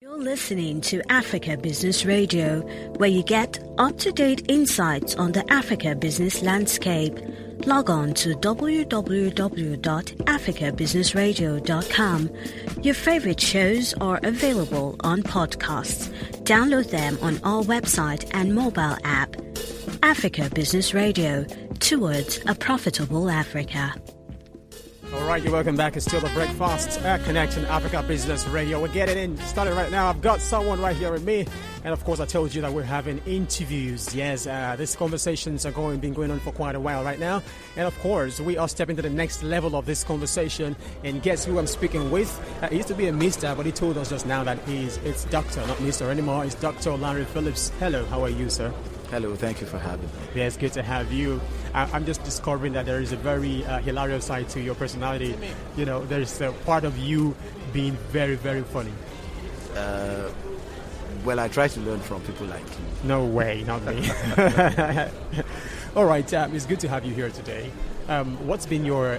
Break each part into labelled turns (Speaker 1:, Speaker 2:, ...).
Speaker 1: You're listening to Africa Business Radio, where you get up-to-date insights on the Africa business landscape. Log on to www.africabusinessradio.com. Your favorite shows are available on podcasts. Download them on our website and mobile app. Africa Business Radio, towards a profitable Africa.
Speaker 2: All right, you're welcome back. It's still the breakfast Connection Africa Business Radio. We're getting in started right now. I've got someone right here with me, and of course, I told you that we're having interviews. Yes, these conversations are been going on for quite a while right now, and of course, we are stepping to the next level of this conversation. And guess who I'm speaking with? He used to be a Mister, but he told us just now that it's Doctor, not Mister anymore. It's Dr. Lanre Philips. Hello, how are you, sir?
Speaker 3: Hello, thank you for having me.
Speaker 2: Yeah, it's good to have you. I'm just discovering that there is a very hilarious side to your personality. You know, there's a part of you being very, very funny.
Speaker 3: Well, I try to learn from people like you.
Speaker 2: No way, not me. All right, it's good to have you here today. What's been your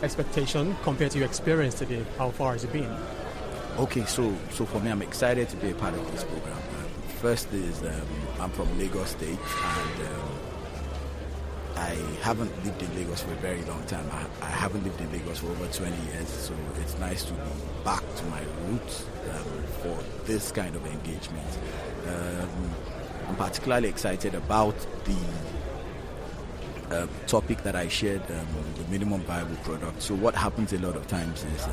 Speaker 2: expectation compared to your experience today? How far has it been?
Speaker 3: Okay, so for me, I'm excited to be a part of this program. First is I'm from Lagos State, and I haven't lived in Lagos for a very long time. I haven't lived in Lagos for over 20 years, so it's nice to be back to my roots for this kind of engagement. I'm particularly excited about the topic that I shared, the minimum viable product. So what happens a lot of times is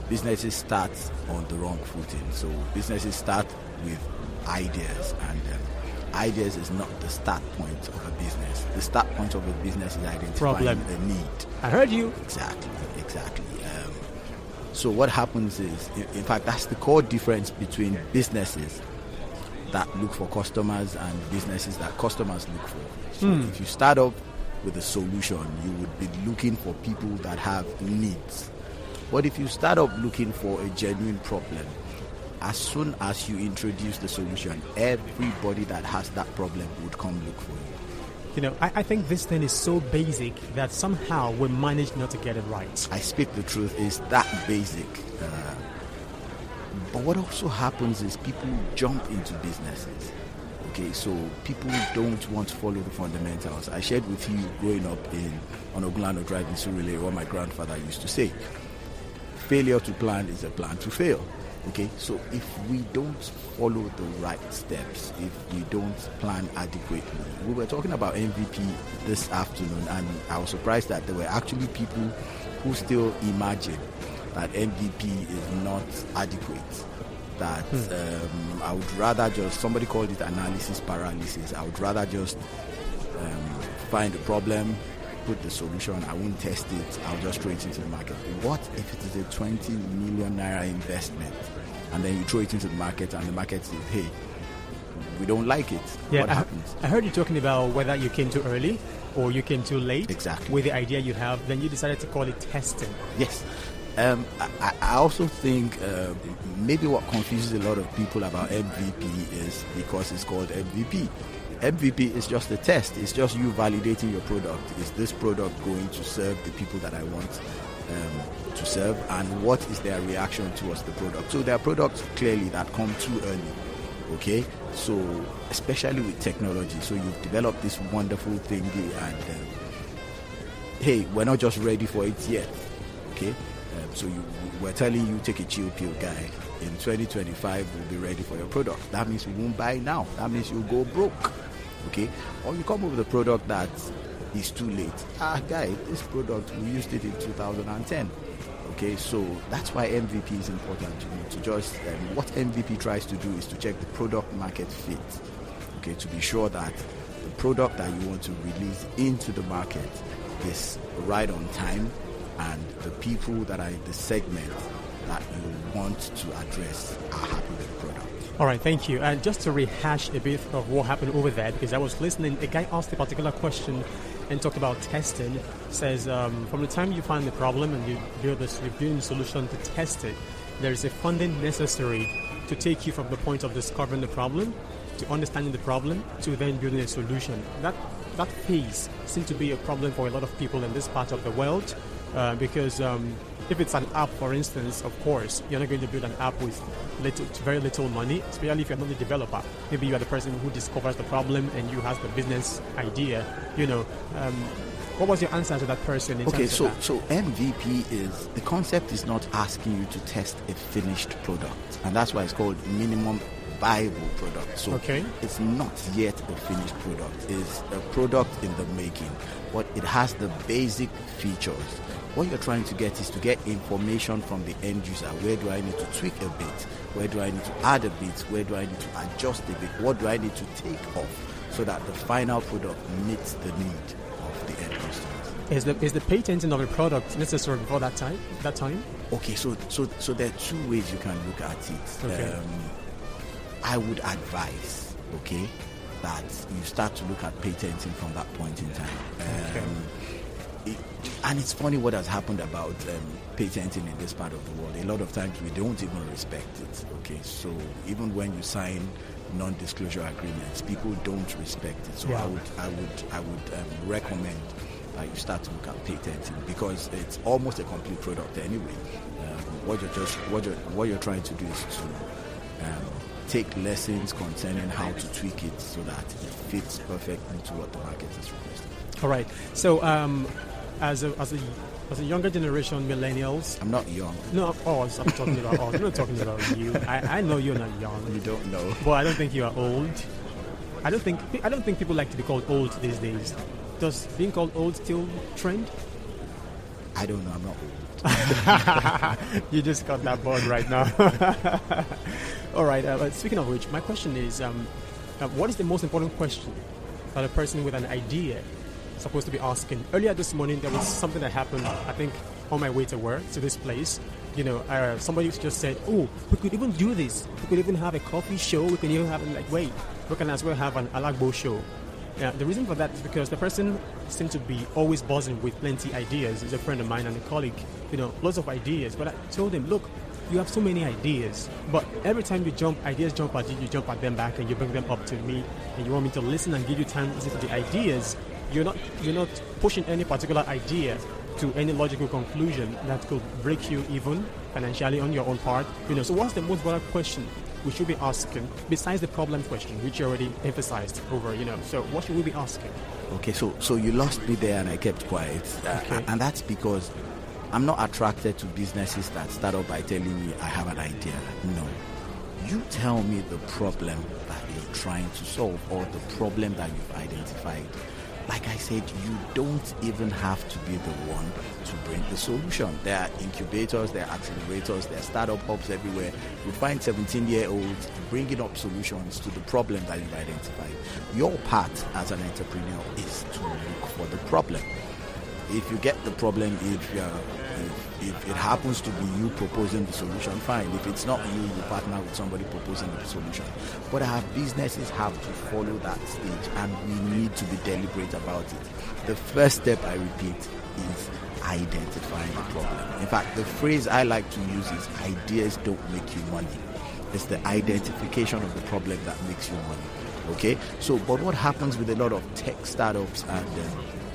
Speaker 3: businesses start on the wrong footing. So businesses start with ideas, and ideas is not the start point of a business. The start point of a business is identifying a need.
Speaker 2: I heard you.
Speaker 3: Exactly. So what happens is, in fact, that's the core difference between businesses that look for customers and businesses that customers look for. So if you start off with a solution, you would be looking for people that have needs. But if you start off looking for a genuine problem, as soon as you introduce the solution, everybody that has that problem would come look for you.
Speaker 2: You know, I think this thing is so basic that somehow we manage not to get it right.
Speaker 3: I speak the truth, it's that basic. But what also happens is people jump into businesses. Okay, so people don't want to follow the fundamentals. I shared with you growing up on Oglano Drive in Surulere what my grandfather used to say. Failure to plan is a plan to fail. Okay, so if we don't follow the right steps, if we don't plan adequately, we were talking about MVP this afternoon, and I was surprised that there were actually people who still imagine that MVP is not adequate. That I would rather just, somebody called it analysis paralysis, I would rather just find a problem, put the solution, I won't test it, I'll just throw it into the market. What if it is a 20 million naira investment and then you throw it into the market and the market says, hey, we don't like it?
Speaker 2: Yeah,
Speaker 3: what happens?
Speaker 2: I heard you talking about whether you came too early or you came too late.
Speaker 3: Exactly.
Speaker 2: With the idea you have, then you decided to call it testing.
Speaker 3: Yes. I also think maybe what confuses a lot of people about MVP is because it's called MVP. MVP is just a test. It's just you validating your product. Is this product going to serve the people that I want to serve? And what is their reaction towards the product? So there are products clearly that come too early. Okay? So especially with technology. So you've developed this wonderful thingy and hey, we're not just ready for it yet. Okay? So we're telling you, take a chill pill, guy. In 2025, we'll be ready for your product. That means we won't buy now. That means you'll go broke. Okay? Or you come up with a product that is too late. Guy, this product, we used it in 2010. Okay? So that's why MVP is important to just, what MVP tries to do is to check the product market fit. Okay? To be sure that the product that you want to release into the market is right on time, and the people that are in the segment that you want to address are happy with the product.
Speaker 2: All right, thank you. And just to rehash a bit of what happened over there, because I was listening, a guy asked a particular question and talked about testing. Says from the time you find the problem and you build a solution to test it, there is a funding necessary to take you from the point of discovering the problem to understanding the problem to then building a solution. That phase seems to be a problem for a lot of people in this part of the world. Because if it's an app, for instance, of course, you're not going to build an app with very little money, especially if you're not the developer. Maybe you are the person who discovers the problem and you have the business idea. What was your answer to that person?
Speaker 3: Okay, so MVP is, the concept is not asking you to test a finished product, and that's why it's called minimum viable product. So it's not yet a finished product. It's a product in the making, but it has the basic features. What you're trying to get is to get information from the end user. Where do I need to tweak a bit? Where do I need to add a bit? Where do I need to adjust a bit? What do I need to take off so that the final product meets the need of the end customers?
Speaker 2: Is the patenting of a product necessary before that time?
Speaker 3: Okay, so there are two ways you can look at it.
Speaker 2: Okay.
Speaker 3: I would advise, that you start to look at patenting from that point in time. And it's funny what has happened about patenting in this part of the world. A lot of times we don't even respect it. So even when you sign non-disclosure agreements, people don't respect it. So I would recommend that you start to look at patenting, because it's almost a complete product anyway. What you're trying to do is to take lessons concerning how to tweak it so that it fits perfectly to what the market is requesting.
Speaker 2: All right. So as a younger generation, millennials.
Speaker 3: I'm not young.
Speaker 2: No, us. I'm talking about us. I'm not talking about you. I know you're not young.
Speaker 3: You don't know.
Speaker 2: But I don't think you are old. I don't think people like to be called old these days. Does being called old still trend?
Speaker 3: I don't know. I'm not
Speaker 2: old. You just got that bored right now. All right. Speaking of which, my question is, what is the most important question that a person with an idea is supposed to be asking? Earlier this morning, there was something that happened, I think, on my way to work, to this place. Somebody just said, oh, we could even do this. We could even have a coffee show. We can even have, we can as well have an Alagbo show. The reason for that is because the person seemed to be always buzzing with plenty ideas. He's a friend of mine and a colleague, lots of ideas. But I told him, look, you have so many ideas, but every time ideas jump at you, you jump at them back and you bring them up to me, and you want me to listen and give you time to listen to the ideas. You're not pushing any particular idea to any logical conclusion that could break you even financially on your own part. So what's the most important question we should be asking besides the problem question, which you already emphasized over? So what should we be asking?
Speaker 3: Okay, so you lost me there and I kept quiet, and that's because I'm not attracted to businesses that start off by telling me I have an idea. No. You tell me the problem that you're trying to solve or the problem that you've identified. Like I said, you don't even have to be the one to bring the solution. There are incubators, there are accelerators, there are startup hubs everywhere. You find 17-year-olds bringing up solutions to the problem that you've identified. Your part as an entrepreneur is to look for the problem. If you get the problem, if it happens to be you proposing the solution, fine. If it's not you, you partner with somebody proposing the solution. But our businesses have to follow that stage, and we need to be deliberate about it. The first step, I repeat, is identifying the problem. In fact, the phrase I like to use is ideas don't make you money. It's the identification of the problem that makes you money. Okay? So, but what happens with a lot of tech startups and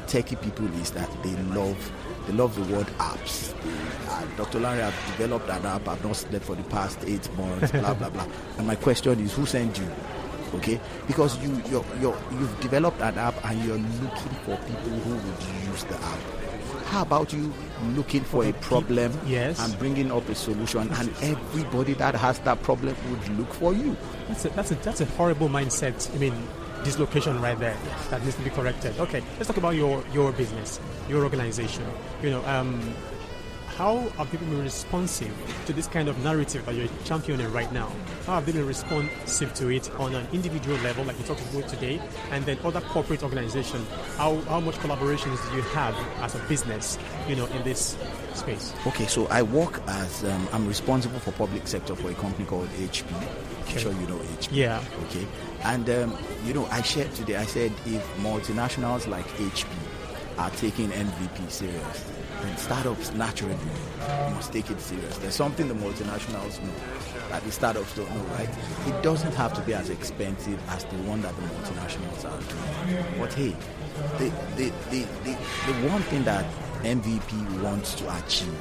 Speaker 3: techie people is that they love the word apps. Dr. Lanre, I've developed an app, I've not slept for the past 8 months, blah, blah, blah. And my question is, who sent you? Okay? Because you've developed an app and you're looking for people who would use the app. How about you looking for a problem and bringing up a solution, and everybody that has that problem would look for you?
Speaker 2: That's a horrible mindset. I mean, dislocation right there that needs to be corrected. Okay, let's talk about your business, your organization. How have people been responsive to this kind of narrative that you're championing right now? How have they been responsive to it on an individual level, like we talked about today, and then other corporate organizations? How much collaborations do you have as a business, in this space?
Speaker 3: Okay, so I work as I'm responsible for public sector for a company called HP. I'm sure you know HP.
Speaker 2: Yeah.
Speaker 3: Okay. And I shared today. I said if multinationals like HP are taking MVP serious, then startups naturally must take it serious. There's something the multinationals know that the startups don't know, right? It doesn't have to be as expensive as the one that the multinationals are doing. But hey, the one thing that MVP wants to achieve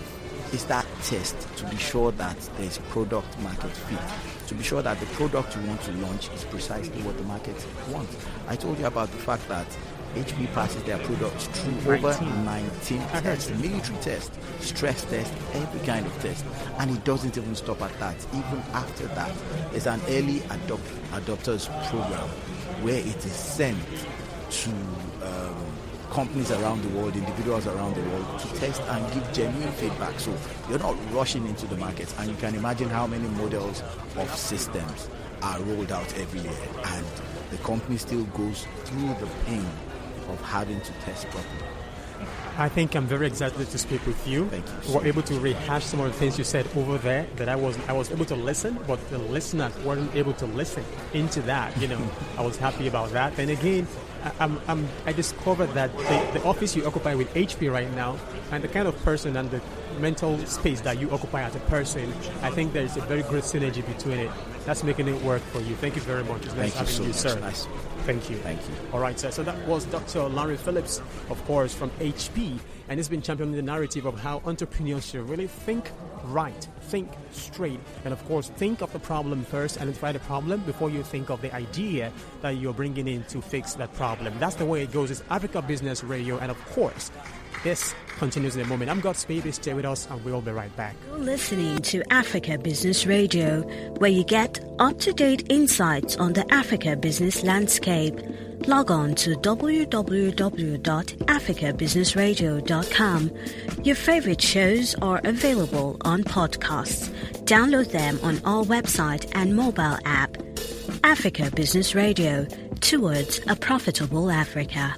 Speaker 3: is that test to be sure that there's product market fit, to be sure that the product you want to launch is precisely what the market wants. I told you about the fact that HP passes their products through over 19 tests, military tests, stress tests, every kind of test. And it doesn't even stop at that. Even after that, there's an early adopters program where it is sent to companies around the world, individuals around the world, to test and give genuine feedback. So you're not rushing into the market, and you can imagine how many models of systems are rolled out every year, and the company still goes through the pain of having to test properly.
Speaker 2: I think I'm very excited to speak with you.
Speaker 3: Thank you.
Speaker 2: We were able to rehash some of the things you said over there that I was able to listen, but the listeners weren't able to listen into that. I was happy about that. And again, I discovered that the office you occupy with HP right now, and the kind of person and the mental space that you occupy as a person, I think there's a very great synergy between it. That's making it work for you. Thank you very much. It's nice having you, sir.
Speaker 3: Nice.
Speaker 2: Thank you.
Speaker 3: Thank you.
Speaker 2: All right, sir. So that was Dr. Lanre Philips, of course, from HP, and he's been championing the narrative of how entrepreneurs should really think right, think straight, and of course, think of the problem first, identify the problem before you think of the idea that you're bringing in to fix that problem. That's the way it goes. It's Africa Business Radio, and of course, this continues in a moment. I'm God's baby. Stay with us, and we'll be right back.
Speaker 1: You're listening to Africa Business Radio, where you get up-to-date insights on the Africa business landscape. Log on to www.africabusinessradio.com. Your favorite shows are available on podcasts. Download them on our website and mobile app. Africa Business Radio, towards a profitable Africa.